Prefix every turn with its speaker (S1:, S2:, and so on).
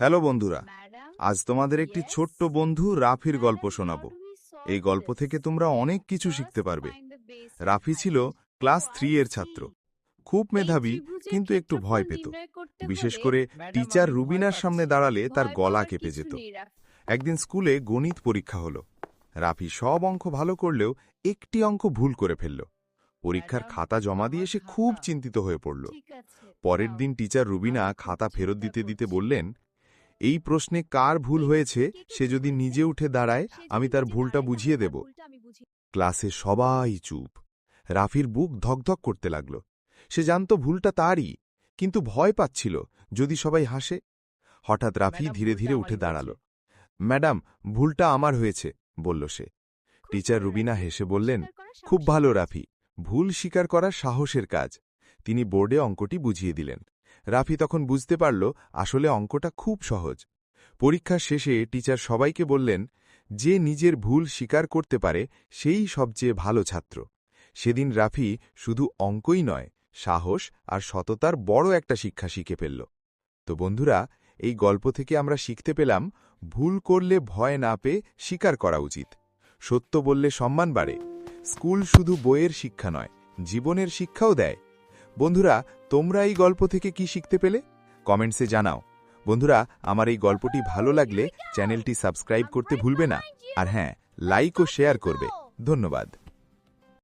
S1: Hello বন্ধুরা, আজ তোমাদের একটি ছোট্ট বন্ধু রাফির গল্প শোনাবো। এই গল্প থেকে তোমরা অনেক কিছু শিখতে পারবে। রাফি ছিল ক্লাস 3 এর ছাত্র। খুব মেধাবী, কিন্তু একটু ভয় পেত। বিশেষ করে টিচার রুবিনার সামনে দাঁড়ালে তার গলা কেঁপে যেত। একদিন স্কুলে গণিত পরীক্ষা হলো। রাফি সব অঙ্ক ভালো করলেও একটি অঙ্ক ভুল করে ফেলল। পরীক্ষার খাতা জমা দিয়ে সে খুব চিন্তিত হয়ে পড়ল। পরের দিন টিচার রুবিনা খাতা ফেরত দিতে দিতে বললেন, এই প্রশ্নে কার ভুল হয়েছে সে যদি নিজে উঠে দাঁড়ায়, আমি তার ভুলটা বুঝিয়ে দেব। ক্লাসে সবাই চুপ। রাফির বুক ধকধক করতে লাগল। সে জানত ভুলটা তারই, কিন্তু ভয় পাচ্ছিল যদি সবাই হাসে। হঠাৎ রাফি ধীরে ধীরে উঠে দাঁড়াল। ম্যাডাম, ভুলটা আমার হয়েছে, বলল সে। টিচার রুবিনা হেসে বললেন, খুব ভালো রাফি, ভুল স্বীকার করা সাহসের কাজ। তিনি বোর্ডে অঙ্কটি বুঝিয়ে দিলেন। রাফি তখন বুঝতে পারল আসলে অঙ্কটা খুব সহজ। পরীক্ষার শেষে টিচার সবাইকে বললেন, যে নিজের ভুল স্বীকার করতে পারে সেই সবচেয়ে ভালো ছাত্র। সেদিন রাফি শুধু অঙ্কই নয়, সাহস আর সততার বড় একটা শিক্ষা শিখে ফেলল। তো বন্ধুরা, এই গল্প থেকে আমরা শিখতে পেলাম, ভুল করলে ভয় না পেয়ে স্বীকার করা উচিত। সত্য বললে সম্মান বাড়ে। স্কুল শুধু বইয়ের শিক্ষা নয়, জীবনের শিক্ষাও দেয়। বন্ধুরা, তোমরা এই গল্প থেকে কি শিখতে পেলে কমেন্টসে জানাও। বন্ধুরা, আমার এই গল্পটি ভালো লাগলে চ্যানেলটি সাবস্ক্রাইব করতে ভুলবে না। আর হ্যাঁ, লাইক ও শেয়ার করবে। ধন্যবাদ।